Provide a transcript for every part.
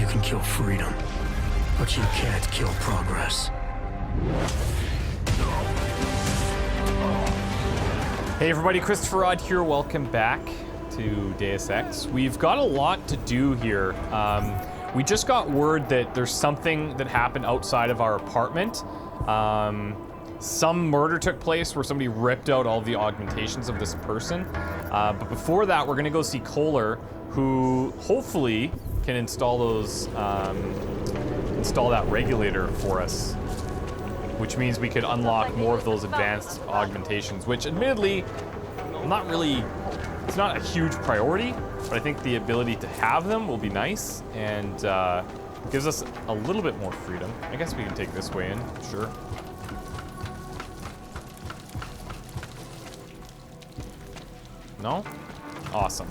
can kill freedom, but you can't kill progress. Hey everybody, ChristopherOdd here. Welcome back to Deus Ex. We've got a lot to do here. We just got word that there's something that happened outside of our apartment. Some murder took place where somebody ripped out all the augmentations of this person. But before that, we're gonna go see Koller, who hopefully can install those, install that regulator for us, which means we could unlock more of those advanced augmentations, which admittedly, not really, it's not a huge priority, but I think the ability to have them will be nice and gives us a little bit more freedom. I guess we can take this way in, sure. No? Awesome.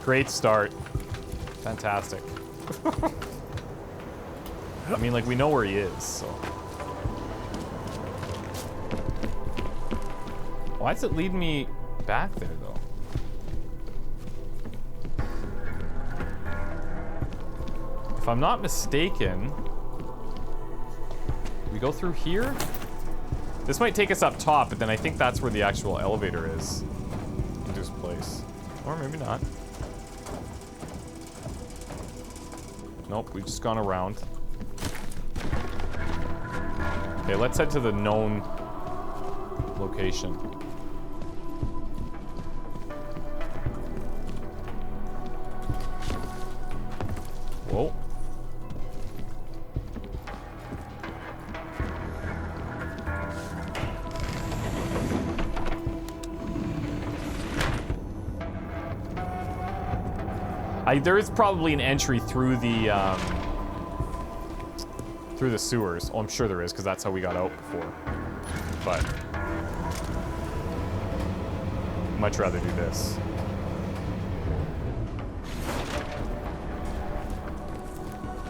Great start. Fantastic. I mean, like, we know where he is, so. Why does it lead me back there, though? If I'm not mistaken, we go through here? This might take us up top, but then I think that's where the actual elevator is. Into his place. Or maybe not. Nope, we've just gone around. Okay, let's head to the known location. Whoa. There is probably an entry through the sewers. Oh, I'm sure there is, because that's how we got out before. But much rather do this.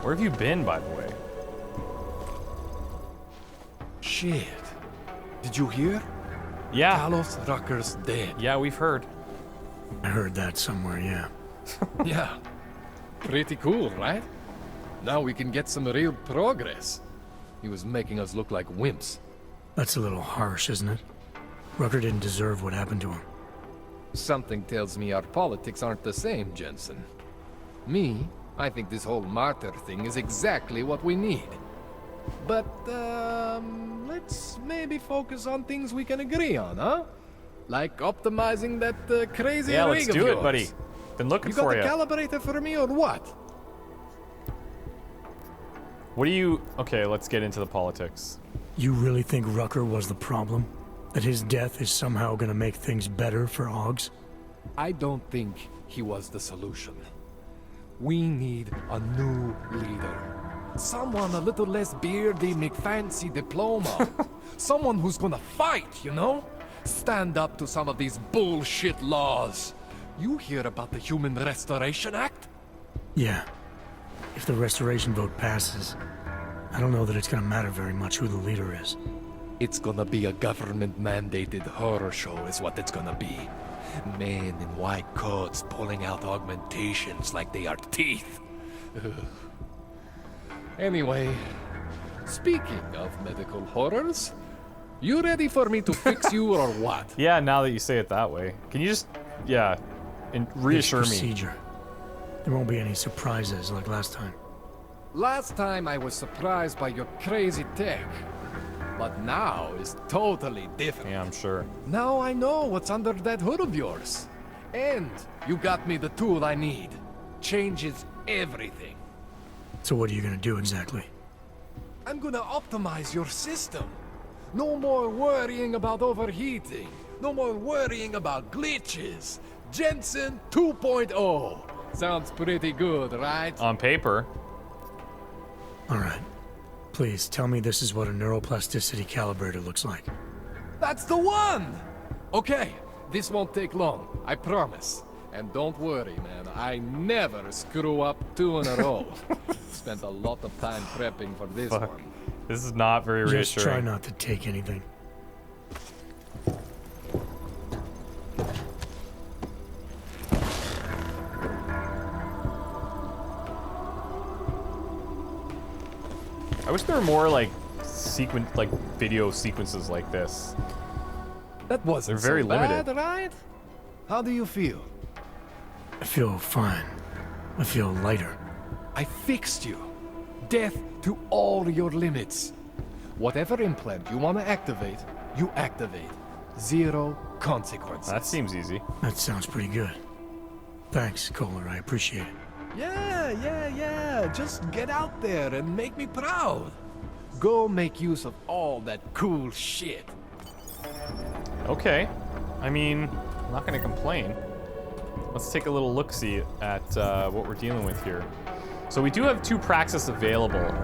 Where have you been, by the way? Shit. Did you hear? Yeah. Carlos Rucker's dead. Yeah, we've heard. I heard that somewhere, yeah. Yeah. Pretty cool, right? Now we can get some real progress. He was making us look like wimps. That's a little harsh, isn't it? Rucker didn't deserve what happened to him. Something tells me our politics aren't the same, Jensen. I think this whole martyr thing is exactly what we need. But, let's maybe focus on things we can agree on, huh? Like optimizing that crazy Yeah, rig let's of do yours. it, buddy. Been looking for you. You got the calibrator for me or what? What do you... Okay, let's get into the politics. You really think Rucker was the problem? That his death is somehow gonna make things better for Augs? I don't think he was the solution. We need a new leader. Someone a little less beardy, McFancy diploma. Someone who's gonna fight, you know? Stand up to some of these bullshit laws. You hear about the Human Restoration Act? Yeah. If the restoration vote passes, I don't know that it's gonna matter very much who the leader is. It's gonna be a government-mandated horror show is what it's gonna be. Men in white coats pulling out augmentations like they are teeth. Anyway, speaking of medical horrors, you ready for me to fix you or what? Yeah, now that you say it that way. Can you just... Yeah. And reassure me. Procedure. There won't be any surprises like last time. Last time I was surprised by your crazy tech. But now is totally different. Yeah, I'm sure. Now I know what's under that hood of yours. And you got me the tool I need. Changes everything. So what are you gonna do exactly? I'm gonna optimize your system. No more worrying about overheating. No more worrying about glitches. Jensen 2.0. Sounds pretty good, right? On paper. Alright. Please, tell me this is what a neuroplasticity calibrator looks like. That's the one! Okay, this won't take long, I promise. And don't worry, man, I never screw up 2 in a row. Spent a lot of time prepping for this Fuck. one. This is not very reassuring. Just try not to take anything. I wish there were more like video sequences like this. That wasn't They're very so limited. bad, right? How do you feel? I feel fine. I feel lighter. I fixed you. Death to all your limits. Whatever implant you want to activate, you activate. Zero consequences. That seems easy. That sounds pretty good. Thanks, Koller. I appreciate it. Yeah. Just get out there and make me proud. Go make use of all that cool shit. Okay. I mean, I'm not gonna complain. Let's take a little look-see at what we're dealing with here. So we do have 2 Praxis available.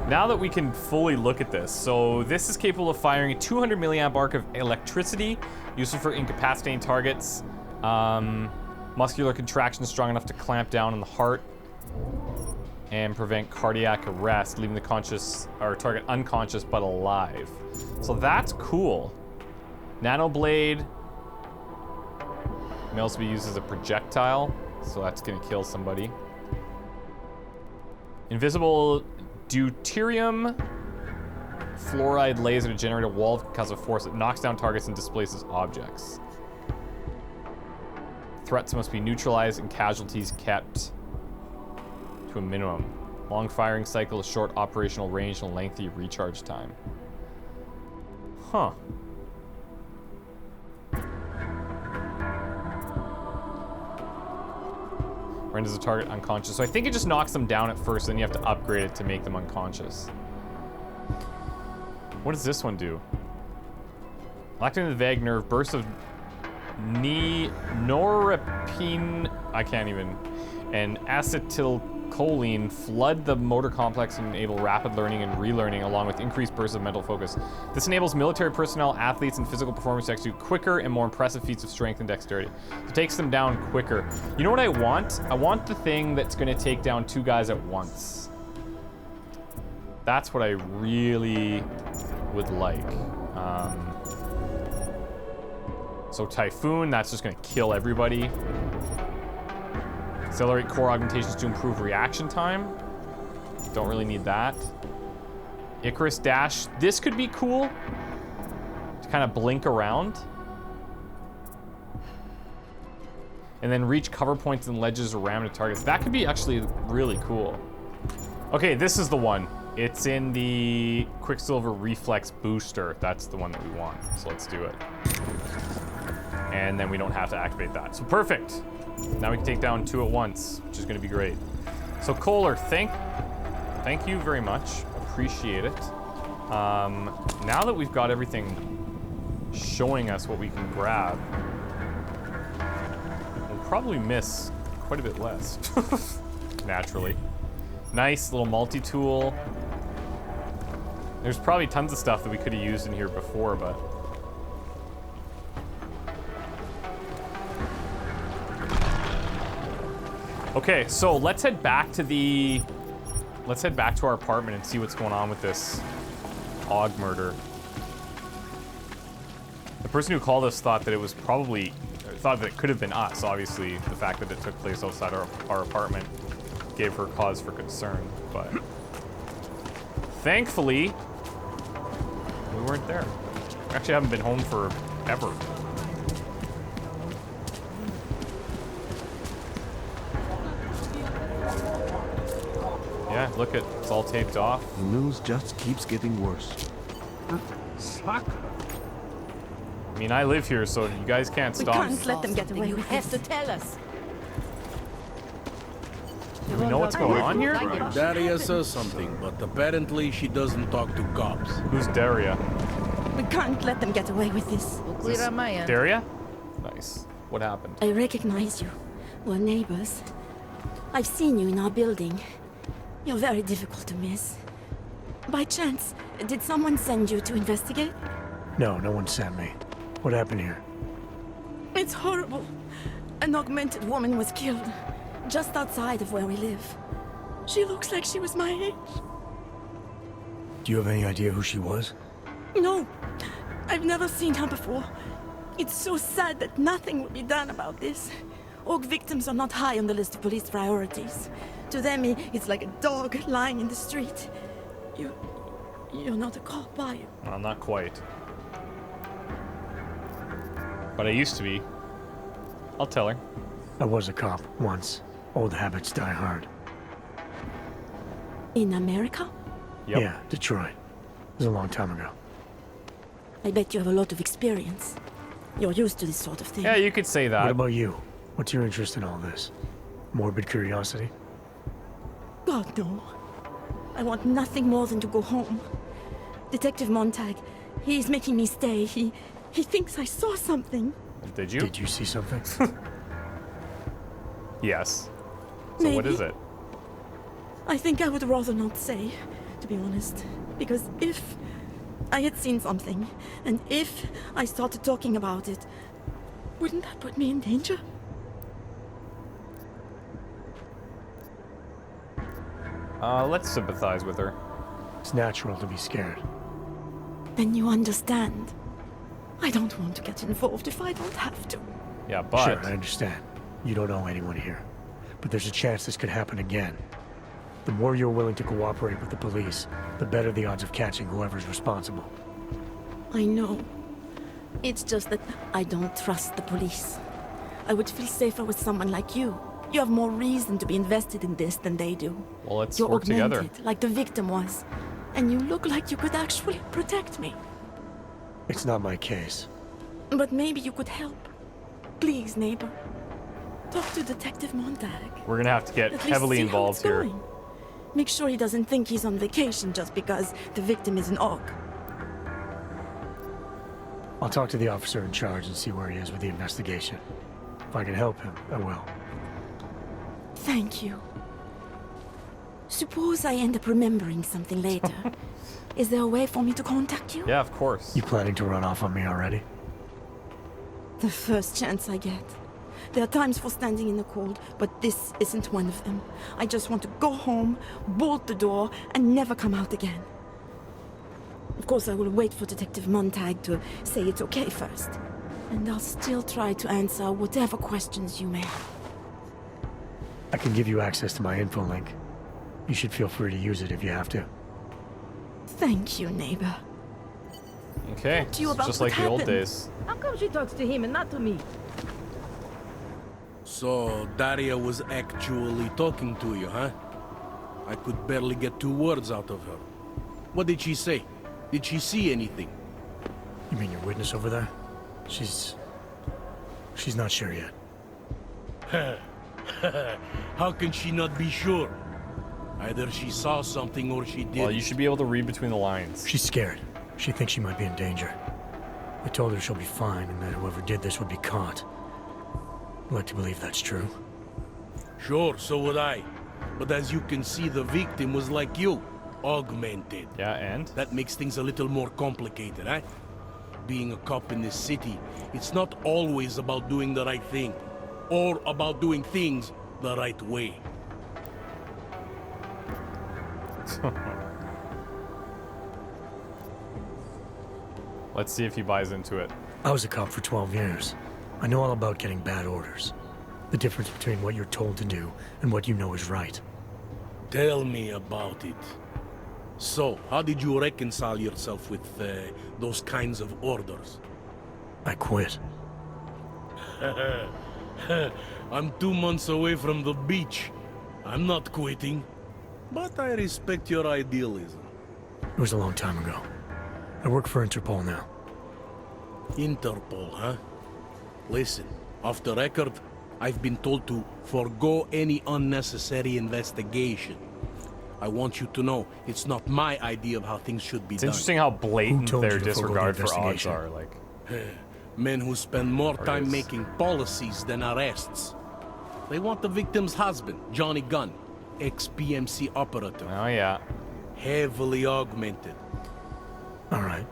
Now that we can fully look at this, so this is capable of firing a 200 milliamp arc of electricity, useful for incapacitating targets. Muscular contraction strong enough to clamp down on the heart and prevent cardiac arrest, leaving the target unconscious but alive. So that's cool. Nanoblade may also be used as a projectile, so that's gonna kill somebody. Invisible deuterium fluoride laser to generate a wall of concussive force that knocks down targets and displaces objects. Threats must be neutralized and casualties kept to a minimum. Long firing cycle, short operational range, and lengthy recharge time. Huh. Renders the target unconscious. So I think it just knocks them down at first, then you have to upgrade it to make them unconscious. What does this one do? Activating the vague nerve, bursts of norepinephrine, I can't even, and acetylcholine flood the motor complex and enable rapid learning and relearning along with increased bursts of mental focus. This enables military personnel, athletes, and physical performers to execute quicker and more impressive feats of strength and dexterity. It takes them down quicker. You know what I want? I want the thing that's going to take down 2 guys at once. That's what I really would like. So Typhoon, that's just gonna kill everybody. Accelerate core augmentations to improve reaction time. Don't really need that. Icarus Dash, this could be cool. To kind of blink around. And then reach cover points and ledges or ram into targets. That could be actually really cool. Okay, this is the one. It's in the Quicksilver Reflex Booster. That's the one that we want. So let's do it. And then we don't have to activate that. So perfect. Now we can take down 2 at once, which is going to be great. So Koller, thank you very much. Appreciate it. Now that we've got everything showing us what we can grab, we'll probably miss quite a bit less. Naturally. Nice little multi-tool. There's probably tons of stuff that we could have used in here before, but... Okay, so let's head back to our apartment and see what's going on with this Aug murder. The person who called us thought that it was probably... thought that it could have been us. Obviously, the fact that it took place outside our apartment gave her cause for concern, but... Thankfully, we weren't there. We actually haven't been home for ever. Yeah, look, it's all taped off. The news just keeps getting worse. Sucker. I mean, I live here, so you guys can't stop. We can't let them get away with have this. to tell us. Do we know what's going on here? Daria says something, but apparently she doesn't talk to cops. Who's Daria? We can't let them get away with this. We'll clear on my end. Daria? Nice. What happened? I recognize you. We're neighbors. I've seen you in our building. You're very difficult to miss. By chance, did someone send you to investigate? No, no one sent me. What happened here? It's horrible. An augmented woman was killed, just outside of where we live. She looks like she was my age. Do you have any idea who she was? No, I've never seen her before. It's so sad that nothing will be done about this. Aug victims are not high on the list of police priorities. To them, it's like a dog lying in the street. You're not a cop, are you? Well, not quite. But I used to be. I'll tell her. I was a cop once. Old habits die hard. In America? Yep. Yeah, Detroit. It was a long time ago. I bet you have a lot of experience. You're used to this sort of thing. Yeah, you could say that. What about you? What's your interest in all this? Morbid curiosity? God, no. I want nothing more than to go home. Detective Montag, he's making me stay. He thinks I saw something. Did you? Did you see something? Yes. So what Maybe. is it? I think I would rather not say, to be honest. Because if I had seen something, and if I started talking about it, wouldn't that put me in danger? Let's sympathize with her. It's natural to be scared. Then you understand. I don't want to get involved if I don't have to. Yeah, but... Sure, I understand. You don't know anyone here. But there's a chance this could happen again. The more you're willing to cooperate with the police, the better the odds of catching whoever's responsible. I know. It's just that I don't trust the police. I would feel safer with someone like you. You have more reason to be invested in this than they do. Well, let's You're work together. augmented, like the victim was. And you look like you could actually protect me. It's not my case. But maybe you could help. Please, neighbor. Talk to Detective Montag. We're gonna have to get At least heavily see how involved it's here. going. Make sure he doesn't think he's on vacation just because the victim is an aug. I'll talk to the officer in charge and see where he is with the investigation. If I can help him, I will. Thank you. Suppose I end up remembering something later. Is there a way for me to contact you? Yeah, of course. You planning to run off on me already? The first chance I get. There are times for standing in the cold, but this isn't one of them. I just want to go home, bolt the door, and never come out again. Of course, I will wait for Detective Montag to say it's okay first. And I'll still try to answer whatever questions you may have. I can give you access to my info link. You should feel free to use it if you have to. Thank you, neighbor. Okay, to you it's about just what like the old happened. days. How come she talks to him and not to me? So, Daria was actually talking to you, huh? I could barely get 2 words out of her. What did she say? Did she see anything? You mean your witness over there? She's not sure yet. How can she not be sure? Either she saw something or she didn't. Well, you should be able to read between the lines. She's scared. She thinks she might be in danger. I told her she'll be fine and that whoever did this would be caught. I'd like to believe that's true. Sure, so would I. But as you can see, the victim was like you, augmented. Yeah, and? That makes things a little more complicated, eh? Being a cop in this city, it's not always about doing the right thing, or about doing things the right way. Let's see if he buys into it. I was a cop for 12 years. I know all about getting bad orders. The difference between what you're told to do and what you know is right. Tell me about it. So, how did you reconcile yourself with those kinds of orders? I quit. I'm 2 months away from the beach. I'm not quitting. But I respect your idealism. It was a long time ago. I work for Interpol now. Interpol, huh? Listen, off the record, I've been told to forgo any unnecessary investigation. I want you to know, it's not my idea of how things should be It's done. interesting how blatant told their you to forego the disregard for odds investigation? are. Like, Men who spend more Or time is. making policies than arrests. They want the victim's husband, Johnny Gunn, ex-PMC operative, oh yeah. heavily augmented. All right.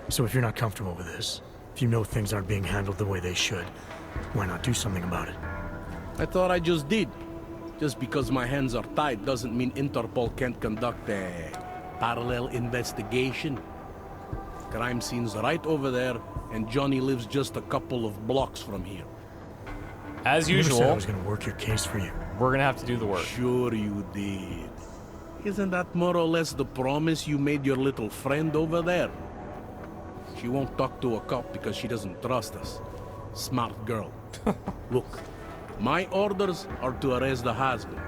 So if you're not comfortable with this, if you know things aren't being handled the way they should, why not do something about it? I thought I just did. Just because my hands are tied doesn't mean Interpol can't conduct a parallel investigation. Crime scene's right over there, and Johnny lives just a couple of blocks from here. As You never said I usual, was going to work your case for you. we're gonna have to do the work. Sure you did. Isn't that more or less the promise you made your little friend over there? She won't talk to a cop because she doesn't trust us. Smart girl. Look, my orders are to arrest the husband.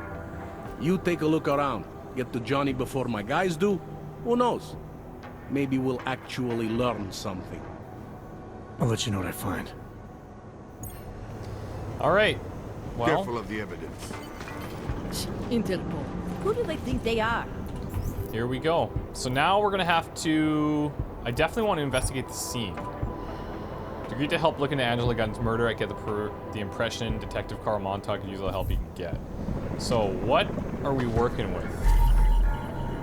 You take a look around. Get to Johnny before my guys do. Who knows? Maybe we'll actually learn something. I'll let you know what I find. All right. Well, Careful of the evidence. Interpol. Who do they think they are? here we go. So now we're gonna have to... I definitely want to investigate the scene. Agreed to help look into Angela Gunn's murder. I get the impression Detective Carl Montag could use all the help he can get. So what are we working with?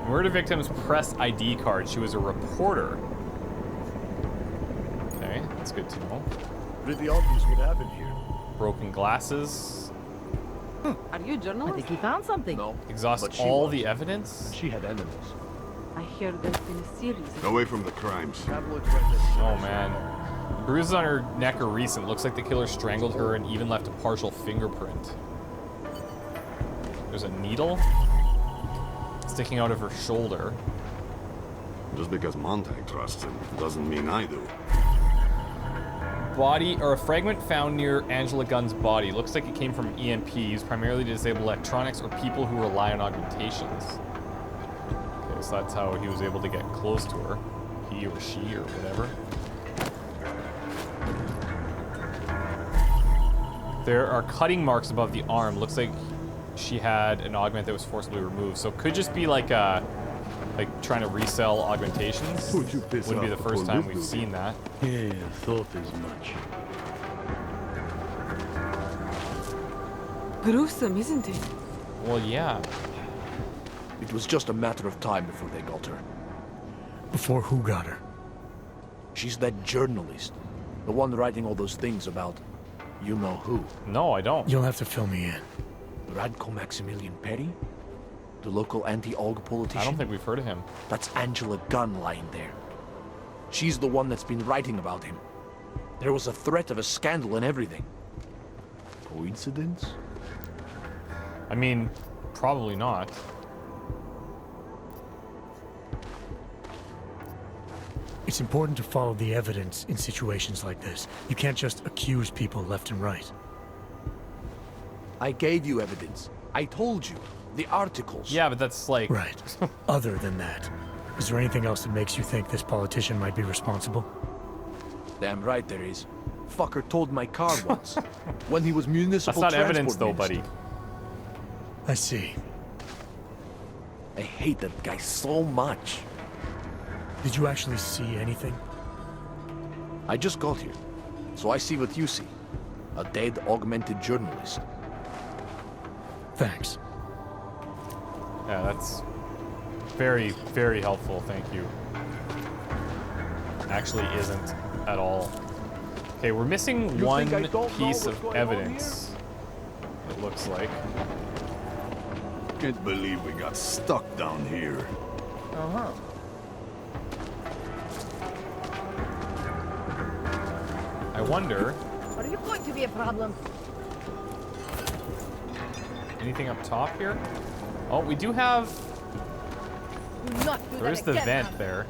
Murder victim's press ID card. She was a reporter. Okay, that's good to know. Pretty obvious what happened here. Broken glasses. Are you a I journalist? think he found something. No. Exhaust But she all was. the evidence. She had enemies. I hear there's been a series of... Away from the crimes. Oh man. Bruises on her neck are recent. Looks like the killer strangled her and even left a partial fingerprint. There's a needle sticking out of her shoulder. Just because Montag trusts him doesn't mean I do. Body, or a fragment found near Angela Gunn's body. Looks like it came from EMPs, primarily to disable electronics or people who rely on augmentations. Okay, so that's how he was able to get close to her. He or she or whatever. There are cutting marks above the arm. Looks like she had an augment that was forcibly removed. So it could just be like trying to resell augmentations. Would you piss Wouldn't be off the the first time police we've building? seen that. Yeah, thought as much. Gruesome, isn't it? Well, yeah. It was just a matter of time before they got her. Before who got her? She's that journalist. The one writing all those things about you know who. No, I don't. You'll have to fill me in. Radko Maximilian Perry? The local anti-Aug politician? I don't think we've heard of him. That's Angela Gunn lying there. She's the one that's been writing about him. There was a threat of a scandal and everything. Coincidence? I mean, probably not. It's important to follow the evidence in situations like this. You can't just accuse people left and right. I gave you evidence. I told you. The articles. Yeah, but that's like... Right. Other than that, is there anything else that makes you think this politician might be responsible? Damn right there is. Fucker told my car once. When he was municipal That's not transport evidence, though, minister. buddy. I see. I hate that guy so much. Did you actually see anything? I just got here, so I see what you see. A dead, augmented journalist. Thanks. Yeah, that's very, very helpful. Thank you. Actually isn't at all. Okay, we're missing You one think I don't know piece what's of going on evidence. It looks like. Can't believe we got stuck down here. Uh-huh. I wonder, Are you going to be a problem? anything up top here? Oh, we do have... Do not do There is that the again, vent man. there.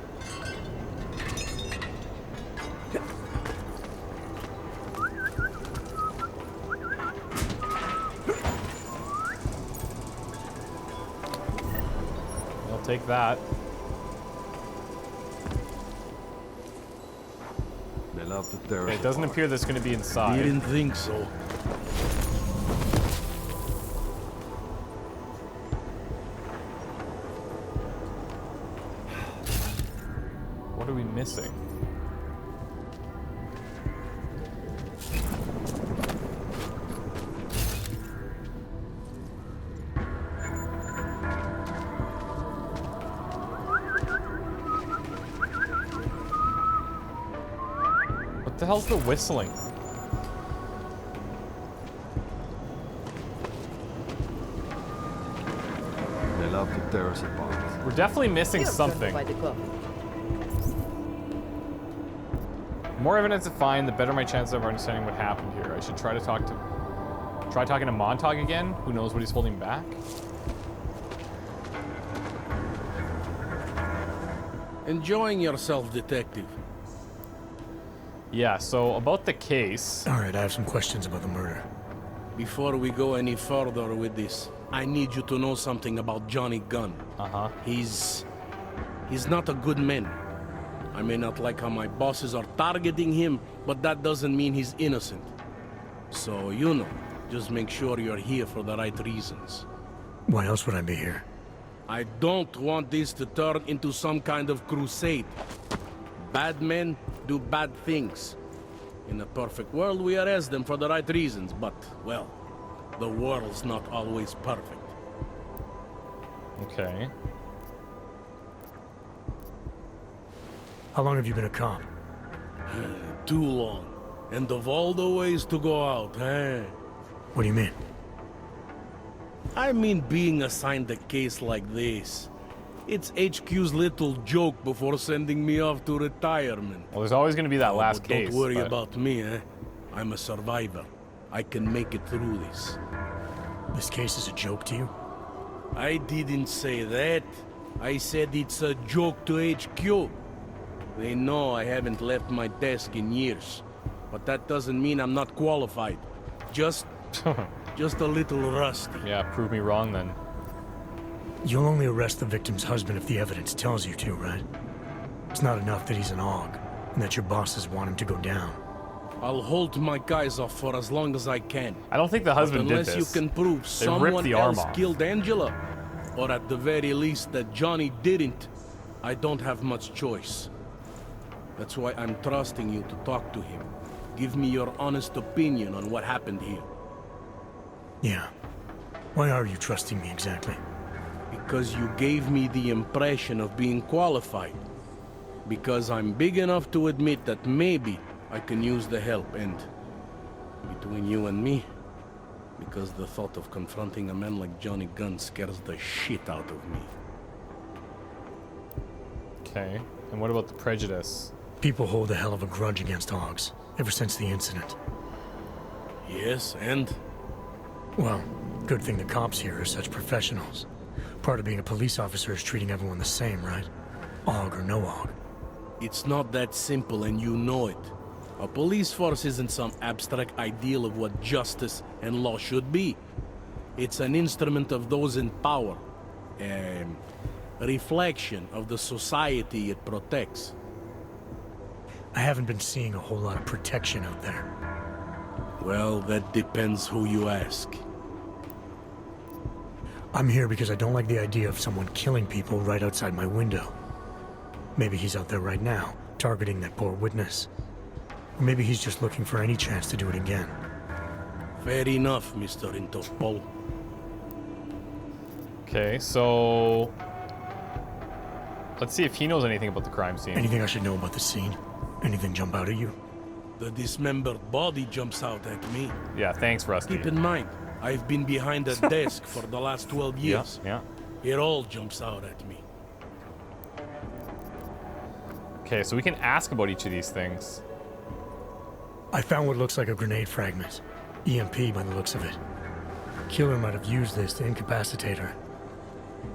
I'll take that. They love to tear Okay, us it doesn't apart. appear that's going to be inside. Didn't think so. What are we missing? What the hell's the whistling? They love to tear us apart. We're definitely missing You're something. by the cup. The more evidence I find, the better my chances of understanding what happened here. I should try talking to Montag again. Who knows what he's holding back? Enjoying yourself, detective. Yeah, so about the case. All right, I have some questions about the murder. Before we go any further with this, I need you to know something about Johnny Gunn. Uh-huh. He's not a good man. I may not like how my bosses are targeting him, but that doesn't mean he's innocent. So, you know, just make sure you're here for the right reasons. Why else would I be here? I don't want this to turn into some kind of crusade. Bad men do bad things. In a perfect world, we arrest them for the right reasons, but, well, the world's not always perfect. Okay. How long have you been a cop? Too long. And of all the ways to go out, eh? What do you mean? I mean being assigned a case like this. It's HQ's little joke before sending me off to retirement. Well, there's always going to be that last But case. don't worry but- about me, eh? I'm a survivor. I can make it through this. This case is a joke to you? I didn't say that. I said it's a joke to HQ. They know I haven't left my desk in years. But that doesn't mean I'm not qualified. Just a little rusty. Yeah, prove me wrong then. You'll only arrest the victim's husband if the evidence tells you to, right? It's not enough that he's an aug, and that your bosses want him to go down. I'll hold my guys off for as long as I can. I don't think the husband did Unless this. you can prove They ripped someone the arm else off. killed Angela, or at the very least that Johnny didn't, I don't have much choice. That's why I'm trusting you to talk to him. Give me your honest opinion on what happened here. Yeah. Why are you trusting me exactly? Because you gave me the impression of being qualified. Because I'm big enough to admit that maybe I can use the help, and between you and me, because the thought of confronting a man like Johnny Gunn scares the shit out of me. Okay. And what about the prejudice? People hold a hell of a grudge against augs, ever since the incident. Yes, and? Well, good thing the cops here are such professionals. Part of being a police officer is treating everyone the same, right? Aug or no aug. It's not that simple, and you know it. A police force isn't some abstract ideal of what justice and law should be. It's an instrument of those in power. A reflection of the society it protects. I haven't been seeing a whole lot of protection out there. Well, that depends who you ask. I'm here because I don't like the idea of someone killing people right outside my window. Maybe he's out there right now, targeting that poor witness. Or maybe he's just looking for any chance to do it again. Fair enough, Mr. Interpol. Okay, so let's see if he knows anything about the crime scene. Anything I should know about the scene? Anything jump out at you? The dismembered body jumps out at me. Yeah, thanks, Rusty. Keep in mind, I've been behind a desk for the last 12 years. Yeah. It all jumps out at me. Okay, so we can ask about each of these things. I found what looks like a grenade fragment. EMP by the looks of it. Killer might have used this to incapacitate her.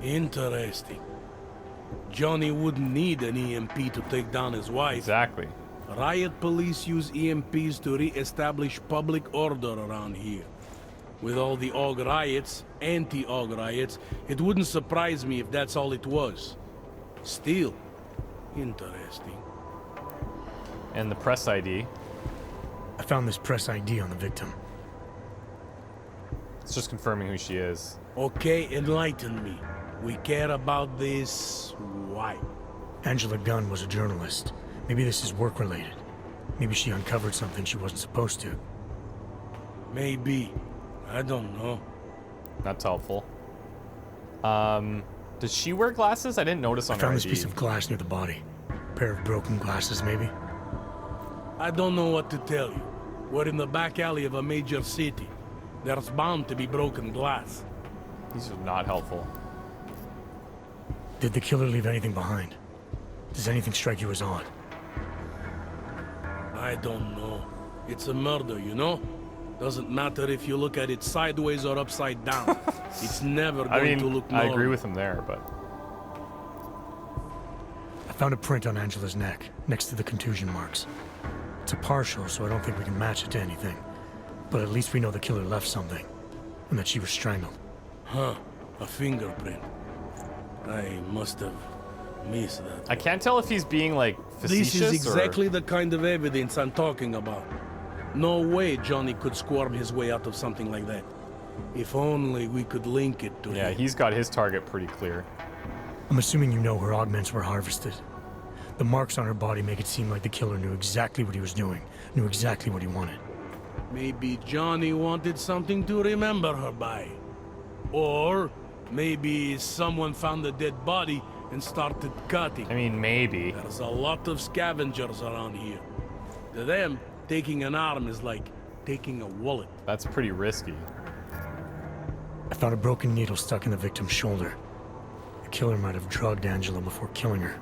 Interesting. Johnny wouldn't need an EMP to take down his wife. Exactly. Riot police use EMPs to re-establish public order around here. With all the AUG riots, anti-AUG riots, it wouldn't surprise me if that's all it was. Still, interesting. And the press ID. I found this press ID on the victim. It's just confirming who she is. Okay, enlighten me. We care about this... why? Angela Gunn was a journalist. Maybe this is work-related. Maybe she uncovered something she wasn't supposed to. Maybe. I don't know. That's helpful. Does she wear glasses? I didn't notice on I her found this ID. piece of glass near the body. Pair of broken glasses, maybe? I don't know what to tell you. We're in the back alley of a major city. There's bound to be broken glass. These are not helpful. Did the killer leave anything behind? Does anything strike you as odd? I don't know. It's a murder, you know? Doesn't matter if you look at it sideways or upside down. It's never going to look normal. I agree with him there, but... I Found a print on Angela's neck, next to the contusion marks. It's a partial, so I don't think we can match it to anything. But at least we know the killer left something, and that she was strangled. Huh, a fingerprint. I must have missed that. I can't tell if he's being, like, facetious This is exactly or... the kind of evidence I'm talking about. No way Johnny could squirm his way out of something like that. If only we could link it to Yeah, him. he's got his target pretty clear. I'm assuming you know her augments were harvested. The marks on her body make it seem like the killer knew exactly what he was doing, knew exactly what he wanted. Maybe Johnny wanted something to remember her by. Or maybe someone found a dead body and started cutting. I mean, maybe. There's a lot of scavengers around here. To them, taking an arm is like taking a wallet. That's pretty risky. I found a broken needle stuck in the victim's shoulder. The killer might have drugged Angela before killing her.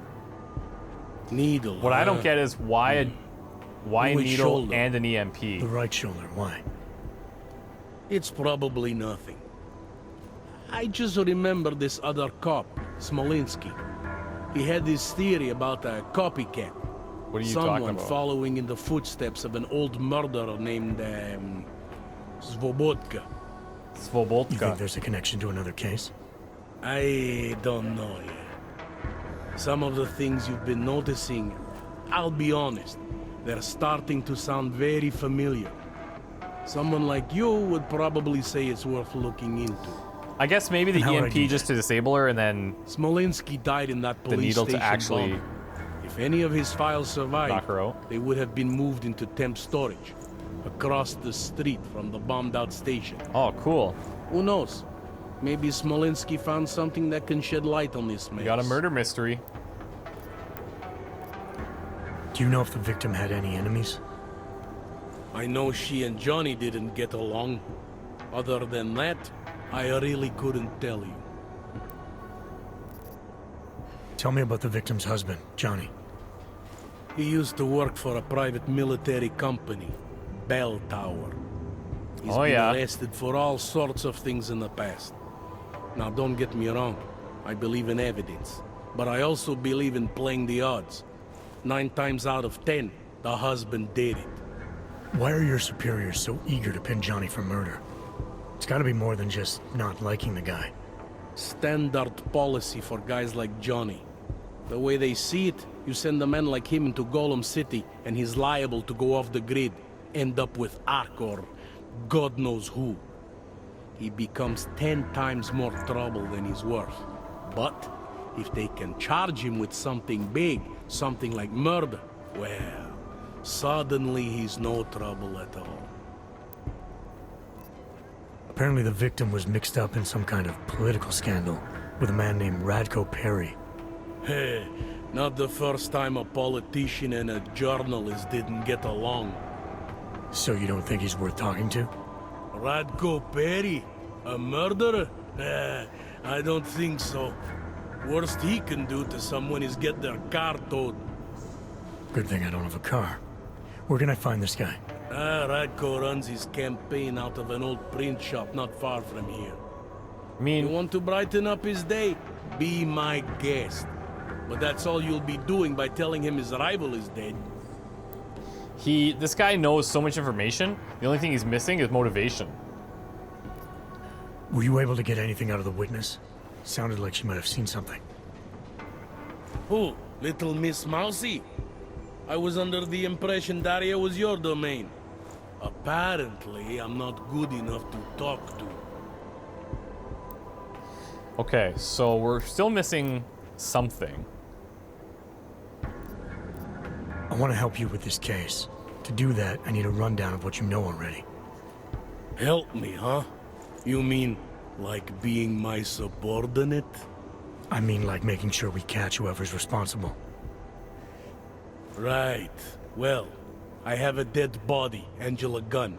Needle. What I don't get is why a Which needle shoulder? and an EMP? The right shoulder, why? It's probably nothing. I just remember this other cop, Smolinski. He had this theory about a copycat. What are you talking Someone about? following in the footsteps of an old murderer named Svobodka. You think Svobodka. there's a connection to another case? I don't know yet. Some of the things you've been noticing, I'll be honest, they're starting to sound very familiar. Someone like you would probably say it's worth looking into. I guess maybe the And how would I EMP do just to disable her and then Smolinski died in that the police needle to station actually bombing. If any of his files survived, knock her out. they would have been moved into temp storage, across the street from the bombed-out station. Oh, cool. Who knows? Maybe Smolinski found something that can shed light on this mess. We got a murder mystery. Do you know if the victim had any enemies? I know she and Johnny didn't get along. Other than that, I really couldn't tell you. Tell me about the victim's husband, Johnny. He used to work for a private military company, Bell Tower. He's been arrested for all sorts of things in the past. Now, don't get me wrong. I believe in evidence. But I also believe in playing the odds. 9 times out of 10, the husband did it. Why are your superiors so eager to pin Johnny for murder? It's gotta be more than just not liking the guy. Standard policy for guys like Johnny. The way they see it, you send a man like him into Golem City, and he's liable to go off the grid, end up with Ark or God knows who. He becomes 10 times more trouble than he's worth. But if they can charge him with something big, something like murder, well, suddenly he's no trouble at all. Apparently the victim was mixed up in some kind of political scandal with a man named Radko Perry. Hey, not the first time a politician and a journalist didn't get along. So you don't think he's worth talking to? Radko Perry? A murderer? Nah, I don't think so. Worst he can do to someone is get their car towed. Good thing I don't have a car. Where can I find this guy? Radko runs his campaign out of an old print shop not far from here. I You mean, want to brighten up his day? Be my guest. But that's all you'll be doing by telling him his rival is dead. this guy knows so much information. The only thing he's missing is motivation. Were you able to get anything out of the witness? Sounded like she might have seen something. Who? Little Miss Mousy? I was under the impression Daria was your domain. Apparently, I'm not good enough to talk to. Okay, so we're still missing something. I want to help you with this case. To do that, I need a rundown of what you know already. Help me, huh? You mean, like being my subordinate? I mean, like making sure we catch whoever's responsible. Right. Well, I have a dead body, Angela Gunn.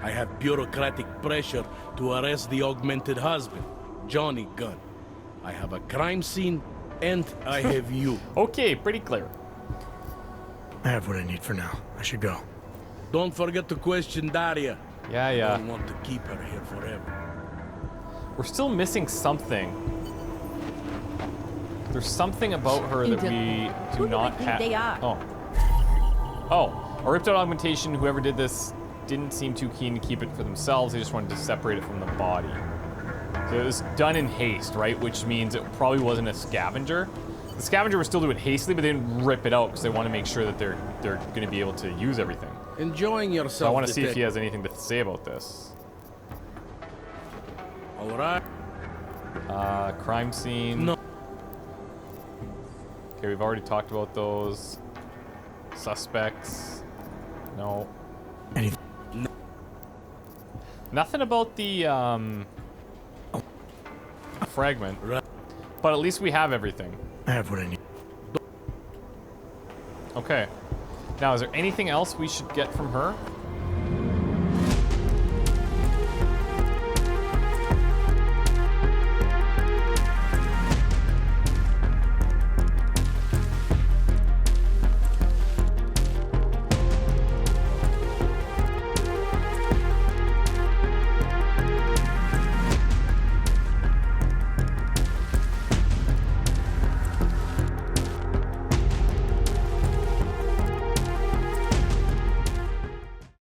I have bureaucratic pressure to arrest the augmented husband, Johnny Gunn. I have a crime scene, and I have you. Okay, pretty clear. I have what I need for now. I should go. Don't forget to question Daria. I Yeah. don't want to keep her here forever. We're still missing something. There's something about her that we do not have. They are. Oh. Oh, a ripped out augmentation. Whoever did this didn't seem too keen to keep it for themselves. They just wanted to separate it from the body. So it was done in haste, right? Which means it probably wasn't a scavenger. The scavenger was still do it hastily, but they didn't rip it out because they want to make sure that they're going to be able to use everything. Enjoying yourself. So I want to see if he has anything to say about this. All right. Crime scene. No. Okay, we've already talked about those. Suspects. No. Anything? Nothing about the fragment. Right. But at least we have everything. I have what I need. Okay. Now, is there anything else we should get from her?